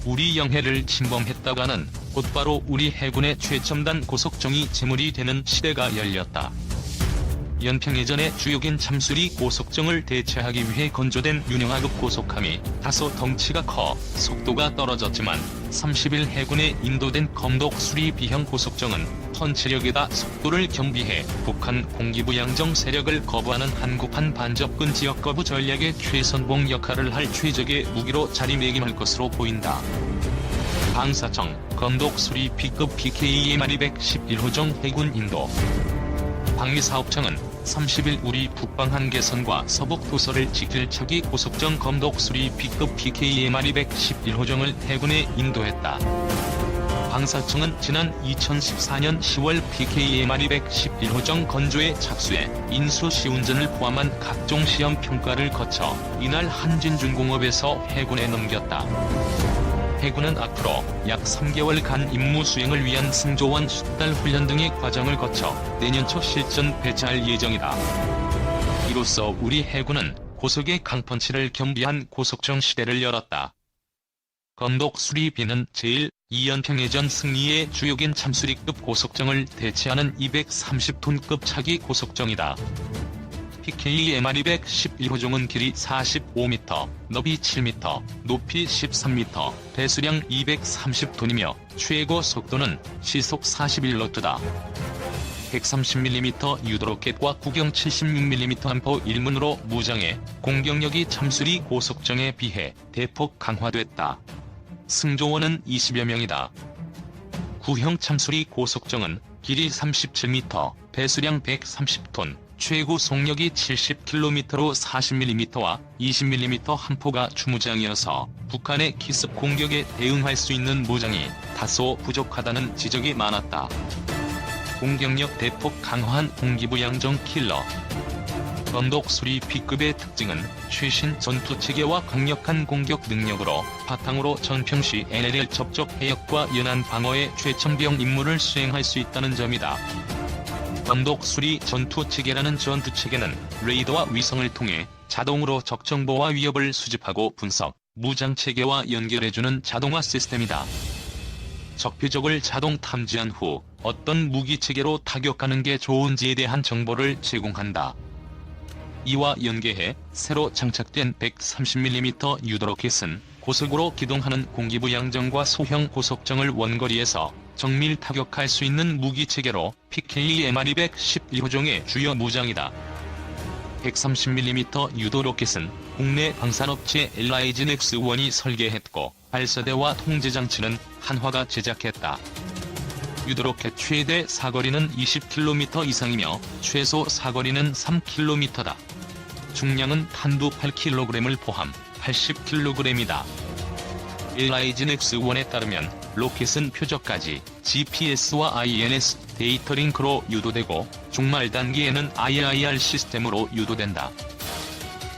우리 영해를 침범했다가는 곧바로 우리 해군의 최첨단 고속정이 제물이 되는 시대가 열렸다. 연평해전의 주요긴 참수리 고속정을 대체하기 위해 건조된 윤영하급 고속함이 다소 덩치가 커 속도가 떨어졌지만 30일 해군에 인도된 검독 수리 B형 고속정은 펀치력에다 속도를 겸비해 북한 공기부 양정 세력을 거부하는 한국판 반접근 지역 거부 전략의 최선봉 역할을 할 최적의 무기로 자리매김할 것으로 보인다. 방사청, 검독 수리 B급 PKM-1 211호정 해군 인도 방위사업청은 30일 우리 북방 한계선과 서북 도서를 지킬 차기 고속정 검독 수리 B급 PKM-1 211호정을 해군에 인도했다. 방사청은 지난 2014년 10월 PKM-1 211호정 건조에 착수해 인수 시운전을 포함한 각종 시험 평가를 거쳐 이날 한진중공업에서 해군에 넘겼다. 해군은 앞으로 약 3개월간 임무 수행을 위한 승조원 숙달 훈련 등의 과정을 거쳐 내년 초 실전 배치할 예정이다. 이로써 우리 해군은 고속의 강펀치를 겸비한 고속정 시대를 열었다. 검독 수리 B는 제1-2연평해전 승리의 주요긴 참수리급 고속정을 대체하는 230톤급 차기 고속정이다. PKM-1 211호종은 길이 45m, 너비 7m, 높이 13m, 배수량 230톤이며 최고 속도는 시속 41노트다. 130mm 유도로켓과 구경 76mm 함포 1문으로 무장해 공격력이 참수리 고속정에 비해 대폭 강화됐다. 승조원은 20여 명이다. 구형 참수리 고속정은 길이 37m, 배수량 130톤, 최고 속력이 70km로 40mm와 20mm 함포가 주무장이어서 북한의 기습 공격에 대응할 수 있는 무장이 다소 부족하다는 지적이 많았다. 공격력 대폭 강화한 공기부 양정 킬러. 검독 수리 B급의 특징은 최신 전투체계와 강력한 공격 능력으로 바탕으로 전평시 NLL 접촉 해역과 연안 방어의 최첨병 임무를 수행할 수 있다는 점이다. 검독 수리 전투체계라는 전투체계는 레이더와 위성을 통해 자동으로 적정보와 위협을 수집하고 분석, 무장체계와 연결해주는 자동화 시스템이다. 적표적을 자동 탐지한 후 어떤 무기체계로 타격하는 게 좋은지에 대한 정보를 제공한다. 이와 연계해 새로 장착된 130mm 유도로켓은 고속으로 기동하는 공기부 양정과 소형 고속정을 원거리에서 정밀 타격할 수 있는 무기체계로 PKM-1 211호종의 주요 무장이다. 130mm 유도로켓은 국내 방산업체 LIGNX1이 설계했고 발사대와 통제장치는 한화가 제작했다. 유도로켓 최대 사거리는 20km 이상이며 최소 사거리는 3km다. 중량은 탄두 8kg을 포함 80kg이다. LIGNX1에 따르면 로켓은 표적까지 GPS와 INS 데이터 링크로 유도되고 종말 단계에는 IIR 시스템으로 유도된다.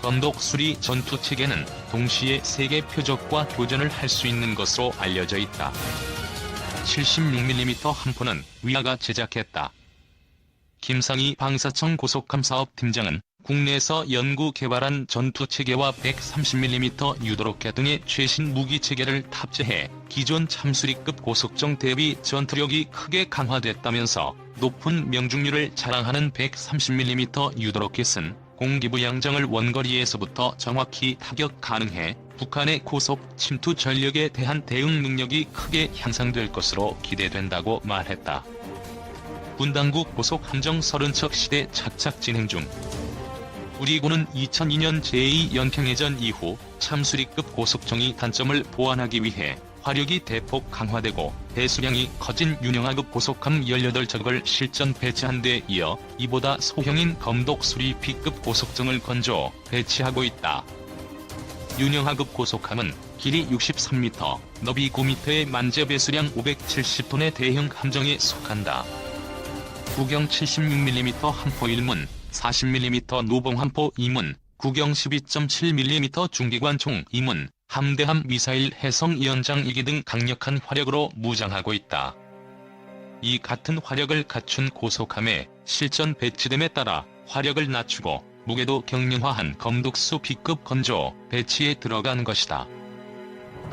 검독 수리 전투체계는 동시에 세계 표적과 교전을 할 수 있는 것으로 알려져 있다. 76mm 함포는 위아가 제작했다. 김상희 방사청 고속함사업팀장은 국내에서 연구 개발한 전투체계와 130mm 유도로켓 등의 최신 무기체계를 탑재해 기존 참수리급 고속정 대비 전투력이 크게 강화됐다면서 높은 명중률을 자랑하는 130mm 유도로켓은 공기부 양정을 원거리에서부터 정확히 타격 가능해 북한의 고속 침투 전력에 대한 대응 능력이 크게 향상될 것으로 기대된다고 말했다. 군당국 고속 함정 30척 시대 착착 진행 중. 우리 군은 2002년 제2연평해전 이후 참수리급 고속정이 단점을 보완하기 위해 화력이 대폭 강화되고 배수량이 커진 윤영하급 고속함 18척을 실전 배치한 데 이어 이보다 소형인 검독 수리 B급 고속정을 건조 배치하고 있다. 윤영하급 고속함은 길이 63m, 너비 9m의 만재 배수량 570톤의 대형 함정에 속한다. 구경 76mm 함포 1문, 40mm 노봉 함포 2문, 구경 12.7mm 중기관 총 2문, 함대함 미사일 해성 연장 2기 등 강력한 화력으로 무장하고 있다. 이 같은 화력을 갖춘 고속함의 실전 배치됨에 따라 화력을 낮추고 무게도 경량화한 검독수 B급 건조 배치에 들어간 것이다.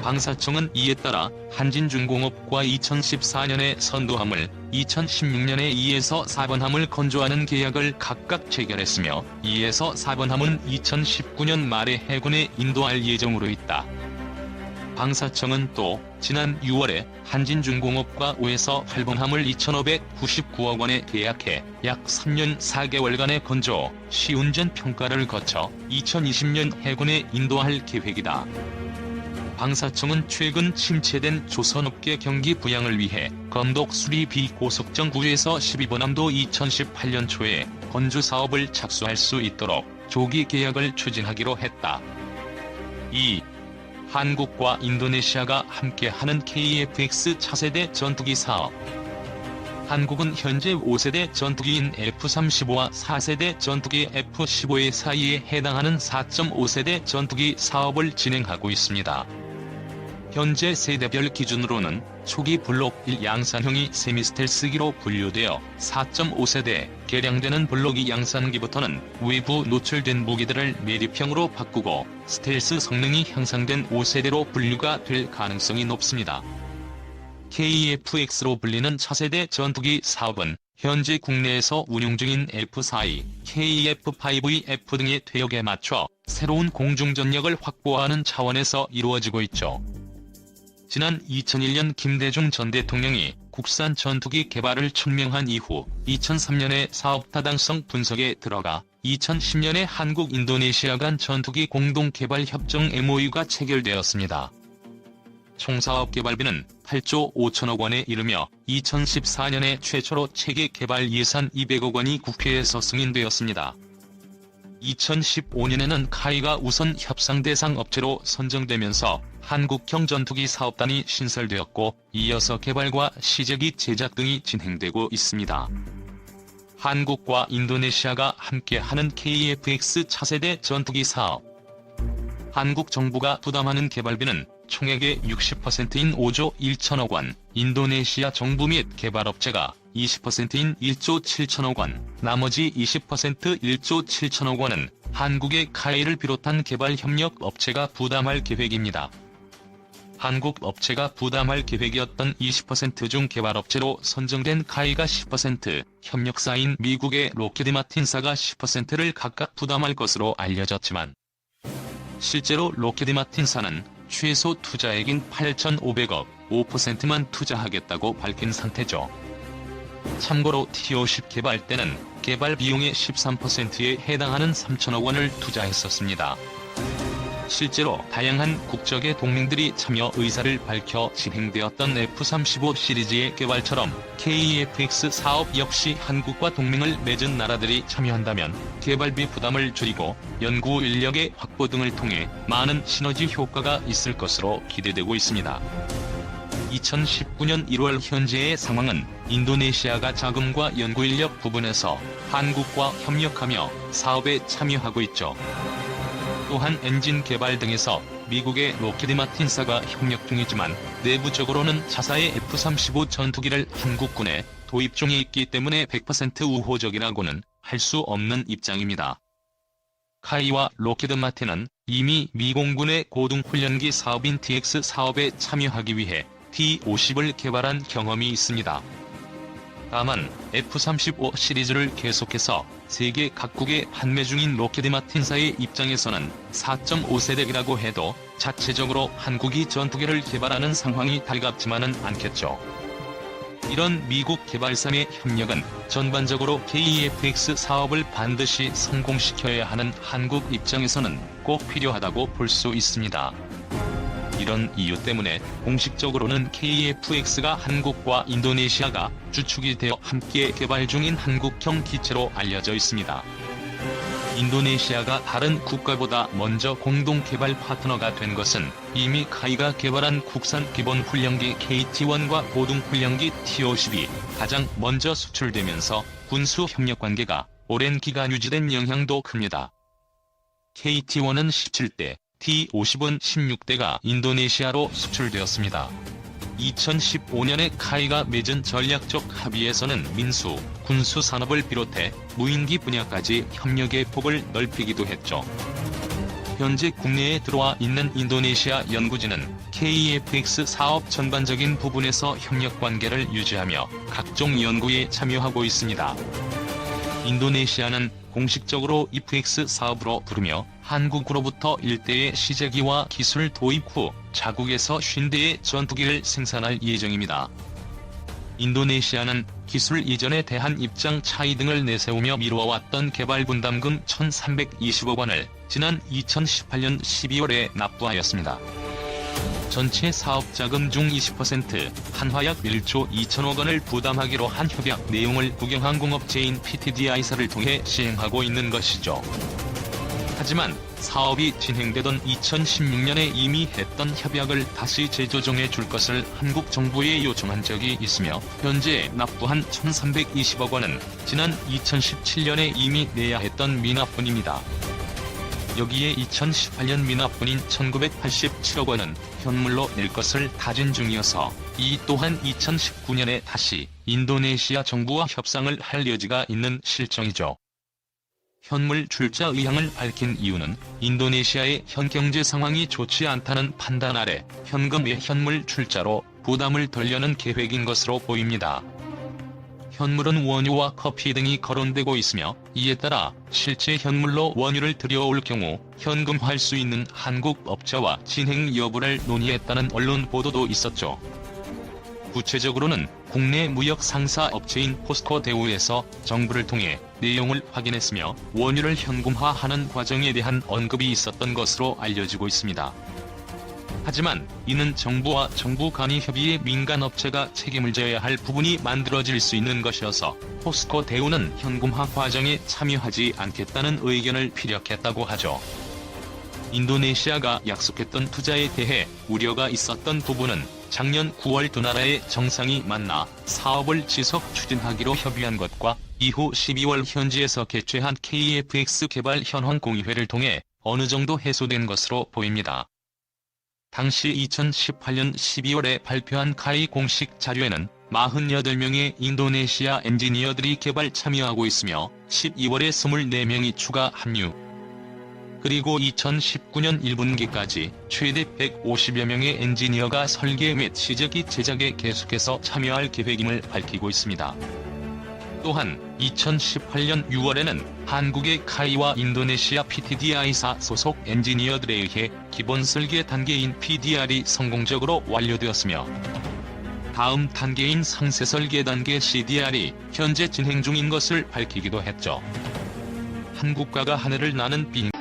방사청은 이에 따라 한진중공업과 2014년에 선두함을, 2016년에 2에서 4번함을 건조하는 계약을 각각 체결했으며 2에서 4번함은 2019년 말에 해군에 인도할 예정으로 있다. 방사청은 또 지난 6월에 한진중공업과 5에서 8번함을 2,599억 원에 계약해 약 3년 4개월간의 건조, 시운전 평가를 거쳐 2020년 해군에 인도할 계획이다. 방사청은 최근 침체된 조선업계 경기 부양을 위해 건독 수리 비고속정 9에서 12번함도 2018년 초에 건조 사업을 착수할 수 있도록 조기 계약을 추진하기로 했다. 2. 한국과 인도네시아가 함께하는 KF-X 차세대 전투기 사업. 한국은 현재 5세대 전투기인 F-35와 4세대 전투기 F-15의 사이에 해당하는 4.5세대 전투기 사업을 진행하고 있습니다. 현재 세대별 기준으로는 초기 블록 1 양산형이 세미스텔스기로 분류되어 4.5세대 개량되는 블록 2 양산기부터는 외부 노출된 무기들을 매립형으로 바꾸고 스텔스 성능이 향상된 5세대로 분류가 될 가능성이 높습니다. KF-X로 불리는 차세대 전투기 사업은 현재 국내에서 운용 중인 F-4E, KF-5E/F 등의 퇴역에 맞춰 새로운 공중전력을 확보하는 차원에서 이루어지고 있죠. 지난 2001년 김대중 전 대통령이 국산 전투기 개발을 천명한 이후 2003년에 사업 타당성 분석에 들어가 2010년에 한국-인도네시아 간 전투기 공동개발협정 MOU가 체결되었습니다. 총 사업 개발비는 8조 5천억 원에 이르며 2014년에 최초로 체계 개발 예산 200억 원이 국회에서 승인되었습니다. 2015년에는 카이가 우선 협상 대상 업체로 선정되면서 한국형 전투기 사업단이 신설되었고 이어서 개발과 시제기 제작 등이 진행되고 있습니다. 한국과 인도네시아가 함께하는 KF-X 차세대 전투기 사업. 한국 정부가 부담하는 개발비는 총액의 60%인 5조 1천억 원, 인도네시아 정부 및 개발업체가 20%인 1조 7천억 원, 나머지 20% 1조 7천억 원은 한국의 카이를 비롯한 개발협력 업체가 부담할 계획입니다. 한국 업체가 부담할 계획이었던 20% 중 개발업체로 선정된 카이가 10%, 협력사인 미국의 로키드 마틴사가 10%를 각각 부담할 것으로 알려졌지만 실제로 로키드 마틴사는 최소 투자액인 8,500억, 5%만 투자하겠다고 밝힌 상태죠. 참고로 T-50 개발 때는 개발 비용의 13%에 해당하는 3천억 원을 투자했었습니다. 실제로 다양한 국적의 동맹들이 참여 의사를 밝혀 진행되었던 F-35 시리즈의 개발처럼 KF-X 사업 역시 한국과 동맹을 맺은 나라들이 참여한다면 개발비 부담을 줄이고 연구 인력의 확보 등을 통해 많은 시너지 효과가 있을 것으로 기대되고 있습니다. 2019년 1월 현재의 상황은 인도네시아가 자금과 연구인력 부분에서 한국과 협력하며 사업에 참여하고 있죠. 또한 엔진 개발 등에서 미국의 로키드 마틴사가 협력 중이지만 내부적으로는 자사의 F-35 전투기를 한국군에 도입 중에 있기 때문에 100% 우호적이라고는 할 수 없는 입장입니다. 카이와 로키드 마틴은 이미 미 공군의 고등훈련기 사업인 TX 사업에 참여하기 위해 T-50을 개발한 경험이 있습니다. 다만 F-35 시리즈를 계속해서 세계 각국에 판매 중인 로키드 마틴사의 입장에서는 4.5세대라고 해도 자체적으로 한국이 전투기를 개발하는 상황이 달갑지만은 않겠죠. 이런 미국 개발사의 협력은 전반적으로 KF-X 사업을 반드시 성공시켜야 하는 한국 입장에서는 꼭 필요하다고 볼 수 있습니다. 이런 이유 때문에 공식적으로는 KF-X가 한국과 인도네시아가 주축이 되어 함께 개발 중인 한국형 기체로 알려져 있습니다. 인도네시아가 다른 국가보다 먼저 공동 개발 파트너가 된 것은 이미 카이가 개발한 국산 기본 훈련기 KT-1과 고등 훈련기 T-50이 가장 먼저 수출되면서 군수 협력 관계가 오랜 기간 유지된 영향도 큽니다. KT-1은 17대, T-50은 16대가 인도네시아로 수출되었습니다. 2015년에 카이가 맺은 전략적 합의에서는 민수, 군수 산업을 비롯해 무인기 분야까지 협력의 폭을 넓히기도 했죠. 현재 국내에 들어와 있는 인도네시아 연구진은 KFX 사업 전반적인 부분에서 협력관계를 유지하며 각종 연구에 참여하고 있습니다. 인도네시아는 공식적으로 IFX 사업으로 부르며 한국으로부터 1대의 시제기와 기술 도입 후 자국에서 50대의 전투기를 생산할 예정입니다. 인도네시아는 기술 이전에 대한 입장 차이 등을 내세우며 미뤄왔던 개발 분담금 1,320억 원을 지난 2018년 12월에 납부하였습니다. 전체 사업 자금 중 20% 한화약 1조 2천억 원을 부담하기로 한 협약 내용을 국영항공업체인 PTDI사를 통해 시행하고 있는 것이죠. 하지만 사업이 진행되던 2016년에 이미 했던 협약을 다시 재조정해 줄 것을 한국 정부에 요청한 적이 있으며 현재 납부한 1,320억 원은 지난 2017년에 이미 내야 했던 미납분입니다. 여기에 2018년 미납분인 1,987억 원은 현물로 낼 것을 다진 중이어서 이 또한 2019년에 다시 인도네시아 정부와 협상을 할 여지가 있는 실정이죠. 현물 출자 의향을 밝힌 이유는 인도네시아의 현 경제 상황이 좋지 않다는 판단 아래 현금 외 현물 출자로 부담을 덜려는 계획인 것으로 보입니다. 현물은 원유와 커피 등이 거론되고 있으며 이에 따라 실제 현물로 원유를 들여올 경우 현금화할 수 있는 한국 업자와 진행 여부를 논의했다는 언론 보도도 있었죠. 구체적으로는 국내 무역 상사 업체인 포스코 대우에서 정부를 통해 내용을 확인했으며 원유를 현금화하는 과정에 대한 언급이 있었던 것으로 알려지고 있습니다. 하지만 이는 정부와 정부 간의 협의에 민간 업체가 책임을 져야 할 부분이 만들어질 수 있는 것이어서 포스코 대우는 현금화 과정에 참여하지 않겠다는 의견을 피력했다고 하죠. 인도네시아가 약속했던 투자에 대해 우려가 있었던 부분은 작년 9월 두 나라의 정상이 만나 사업을 지속 추진하기로 협의한 것과 이후 12월 현지에서 개최한 KFX 개발 현황 공유회를 통해 어느 정도 해소된 것으로 보입니다. 당시 2018년 12월에 발표한 카이 공식 자료에는 48명의 인도네시아 엔지니어들이 개발 참여하고 있으며 12월에 24명이 추가 합류. 그리고 2019년 1분기까지 최대 150여 명의 엔지니어가 설계 및 시제기 제작에 계속해서 참여할 계획임을 밝히고 있습니다. 또한 2018년 6월에는 한국의 카이와 인도네시아 PTDI사 소속 엔지니어들에 의해 기본 설계 단계인 PDR이 성공적으로 완료되었으며 다음 단계인 상세 설계 단계 CDR이 현재 진행 중인 것을 밝히기도 했죠. 한국과가 하늘을 나는 비행